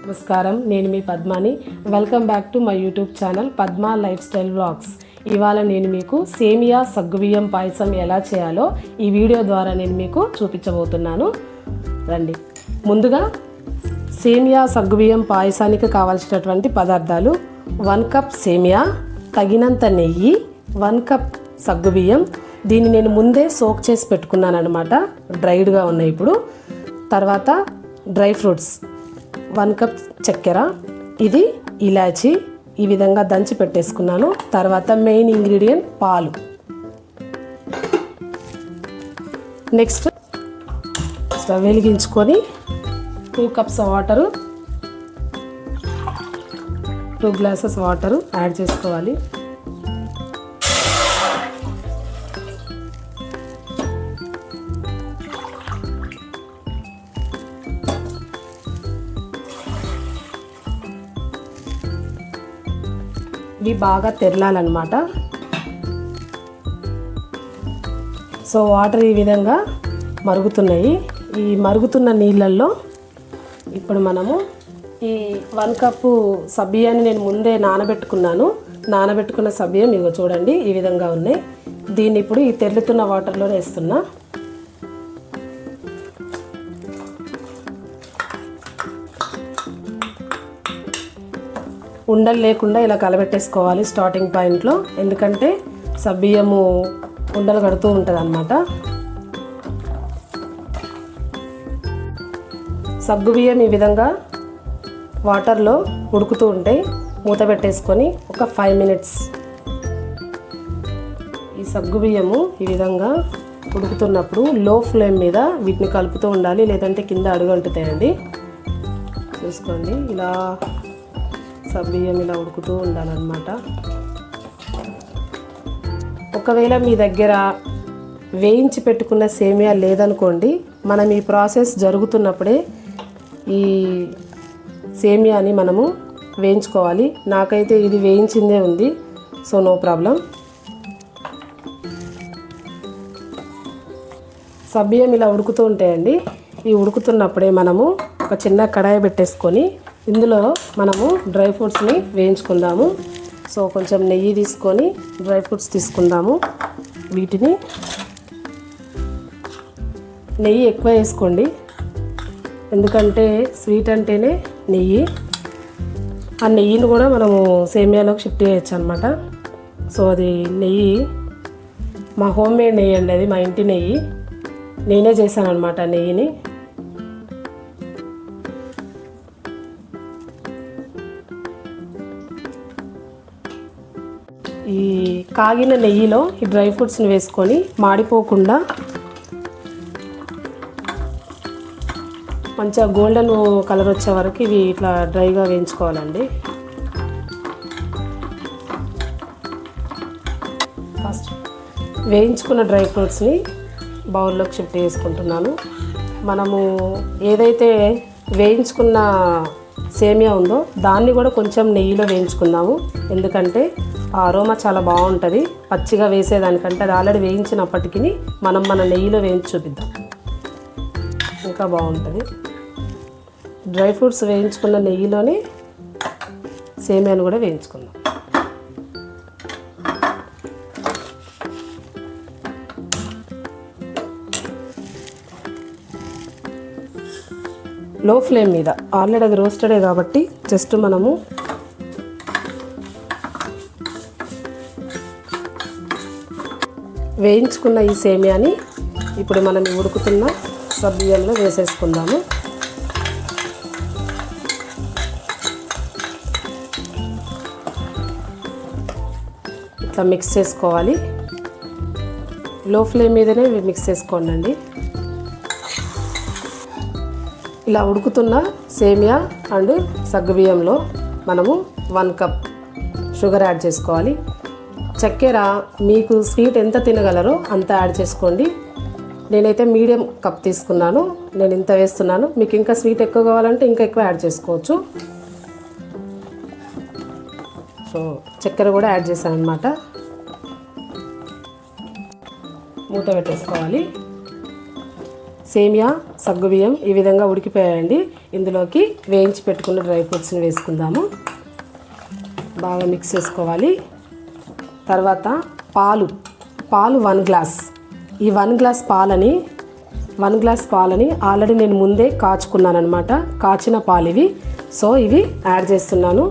నమస్కారం, నేను మీ పద్మాని. Welcome back to my YouTube channel Padma lifestyle vlogs. ఇవాళ నేను మీకు సేమియా సగ్గుబియ్యం పాయసం ఎలా చేయాలో ఈ వీడియో ద్వారా నేను మీకు చూపించబోతున్నాను. రండి. ముందుగా సేమియా సగ్గుబియ్యం పాయసానికి కావాల్సినటువంటి పదార్థాలు: 1 కప్ సేమియా, తగినంత నెయ్యి, 1 కప్ సగ్గుబియ్యం. దీన్ని నేను ముందే సోక్ చేసి పెట్టుకున్నాను అనమాట, డ్రైడ్గా ఉన్నాయి ఇప్పుడు. తర్వాత డ్రై ఫ్రూట్స్, 1 కప్ చక్కెర, ఇది ఇలాచి, ఈ విధంగా దంచి పెట్టేసుకున్నాను. తర్వాత మెయిన్ ఇంగ్రీడియంట్ పాలు. నెక్స్ట్ స్టవ్ వెలిగించుకొని 2 cups water, 2 glasses water add చేసుకోవాలి. ఇవి బాగా తెరలాలన్నమాట. సో వాటర్ ఈ విధంగా మరుగుతున్నాయి. ఈ మరుగుతున్న నీళ్ళల్లో ఇప్పుడు మనము ఈ 1 కప్పు సబ్బియాన్ని నేను ముందే నానబెట్టుకున్న సబ్బియం ఇగో చూడండి, ఈ విధంగా ఉన్నాయి. దీన్ని ఇప్పుడు ఈ తెరులుతున్న వాటర్లోనే వేస్తున్నా. ఉండలు లేకుండా ఇలా కలబెట్టేసుకోవాలి స్టార్టింగ్ పాయింట్లో, ఎందుకంటే సబ్బియ్యము ఉండలు కడుతూ ఉంటుంది అన్నమాట. సగ్గుబియ్యం ఈ విధంగా వాటర్లో ఉడుకుతూ ఉంటాయి. మూత పెట్టేసుకొని ఒక 5 మినిట్స్ ఈ సగ్గుబియ్యము ఈ విధంగా ఉడుకుతున్నప్పుడు లో ఫ్లేమ్ మీద వీటిని కలుపుతూ ఉండాలి, లేదంటే కింద అడుగంటుతాయండి. చూసుకోండి, ఇలా సబ్బియ్యం ఇలా ఉడుకుతూ ఉండాలన్నమాట. ఒకవేళ మీ దగ్గర వేయించి పెట్టుకున్న సేమియా లేదనుకోండి, మనం ఈ ప్రాసెస్ జరుగుతున్నప్పుడే ఈ సేమియాని మనము వేయించుకోవాలి. నాకైతే ఇది వేయించిందే ఉంది, సో నో ప్రాబ్లం. సబ్బియ్యం ఇలా ఉడుకుతూ ఉంటాయండి. ఈ ఉడుకుతున్నప్పుడే మనము ఒక చిన్న కడాయి పెట్టేసుకొని ఇందులో మనము డ్రై ఫ్రూట్స్ని వేయించుకుందాము. సో కొంచెం నెయ్యి తీసుకొని డ్రై ఫ్రూట్స్ తీసుకుందాము. వీటిని నెయ్యి ఎక్కువ వేసుకోండి, ఎందుకంటే స్వీట్ అంటేనే నెయ్యి. ఆ నెయ్యిని కూడా మనము సేమియాలోకి షిఫ్ట్ చేయొచ్చు అనమాట. సో అది నెయ్యి మా హోమ్ మేడ్ నెయ్యి అండి, అది మా ఇంటి నెయ్యి. నేనే చేశాను అనమాట నెయ్యిని. ఈ కాగిన నెయ్యిలో ఈ డ్రై ఫ్రూట్స్ని వేసుకొని మాడిపోకుండా మంచిగా గోల్డెన్ కలర్ వచ్చే వరకు ఇవి ఇట్లా డ్రైగా వేయించుకోవాలండి. ఫస్ట్ వేయించుకున్న డ్రై ఫ్రూట్స్ని బౌల్లోకి షిఫ్ట్ చేసుకుంటున్నాను. మనము ఏదైతే వేయించుకున్న సేమియా ఉందో దాన్ని కూడా కొంచెం నెయ్యిలో వేయించుకుందాము, ఎందుకంటే ఆ అరోమా చాలా బాగుంటుంది. పచ్చిగా వేసేదానికంటే అది ఆల్రెడీ వేయించినప్పటికీ మనం మన నెయ్యిలో వేయించి చూపిద్దాం, ఇంకా బాగుంటుంది. డ్రై ఫ్రూట్స్ వేయించుకున్న నెయ్యిలోనే సేమియాను కూడా వేయించుకుందాం. లో ఫ్లేమ్ మీద, ఆల్రెడీ అది రోస్టెడే కాబట్టి జస్ట్ మనము వేయించుకున్న ఈ సేమియాని ఇప్పుడు మనం ఉడుకుతున్న సబ్బియ్యంలో వేసేసుకుందాము. ఇట్లా మిక్స్ చేసుకోవాలి. లో ఫ్లేమ్ మీదనే మిక్స్ చేసుకోండి. ఇలా ఉడుకుతున్న సేమియా అండ్ సగ్గుబియ్యంలో మనము 1 కప్ షుగర్ యాడ్ చేసుకోవాలి. చక్కెర మీకు స్వీట్ ఎంత తినగలరో అంత యాడ్ చేసుకోండి. నేనైతే మీడియం కప్ తీసుకున్నాను, నేను ఇంత వేస్తున్నాను. మీకు ఇంకా స్వీట్ ఎక్కువ కావాలంటే ఇంకా ఎక్కువ యాడ్ చేసుకోవచ్చు. సో చక్కెర కూడా యాడ్ చేశాను అన్నమాట. మూత పెట్టేసుకోవాలి. సేమియా సగ్గుబియ్యం ఈ విధంగా ఉడికిపోయాయండి. ఇందులోకి వేయించి పెట్టుకున్న డ్రై ఫ్రూట్స్ని వేసుకుందాము. బాగా మిక్స్ చేసుకోవాలి. తర్వాత పాలు 1 గ్లాస్. ఈ 1 గ్లాస్ పాలని ఆల్రెడీ నేను ముందే కాచుకున్నాను అనమాట. కాచిన పాలు ఇవి. సో ఇవి యాడ్ చేస్తున్నాను.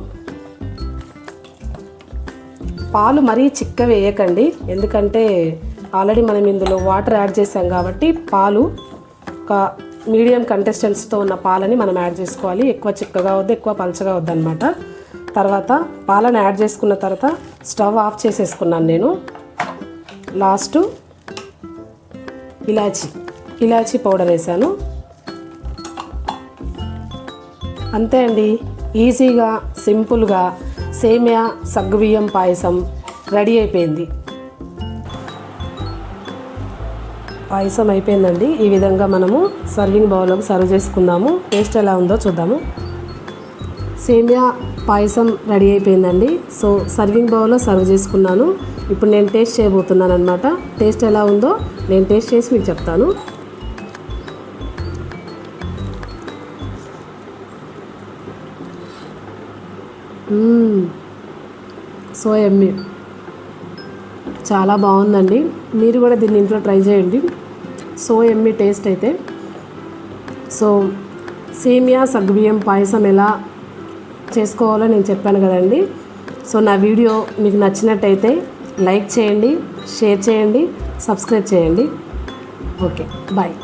పాలు మరీ చిక్క వేయకండి, ఎందుకంటే ఆల్రెడీ మనం ఇందులో వాటర్ యాడ్ చేసాం కాబట్టి పాలు ఒక మీడియం కంటెస్టెన్స్తో ఉన్న పాలని మనం యాడ్ చేసుకోవాలి. ఎక్కువ చిక్కగా వద్దు, ఎక్కువ పలచగా వద్దు అనమాట. తర్వాత పాలను యాడ్ చేసుకున్న తర్వాత స్టవ్ ఆఫ్ చేసేసుకున్నాను నేను. లాస్ట్ ఇలాచీ పౌడర్ వేసాను. అంతే అండి, ఈజీగా సింపుల్గా సేమియా సగ్గుబియ్యం పాయసం రెడీ అయిపోయింది. పాయసం అయిపోయిందండి. ఈ విధంగా మనము సర్వింగ్ బౌల్లోకి సర్వ్ చేసుకుందాము. టేస్ట్ ఎలా ఉందో చూద్దాము. సేమియా పాయసం రెడీ అయిపోయిందండి. సో సర్వింగ్ బౌల్లో సర్వ్ చేసుకున్నాను. ఇప్పుడు నేను టేస్ట్ చేయబోతున్నాను అనమాట. టేస్ట్ ఎలా ఉందో నేను టేస్ట్ చేసి మీకు చెప్తాను. సో యమ్మీ, చాలా బాగుందండి. మీరు కూడా దీన్ని ఇంట్లో ట్రై చేయండి. సో యమ్మీ టేస్ట్ అయితే. సో సేమియా సగ్గుబియ్యం పాయసం ఎలా చేసుకోవాలో నేను చెప్పాను కదండి. సో నా వీడియో మీకు నచ్చినట్టయితే లైక్ చేయండి, షేర్ చేయండి, సబ్స్క్రైబ్ చేయండి. Okay, bye.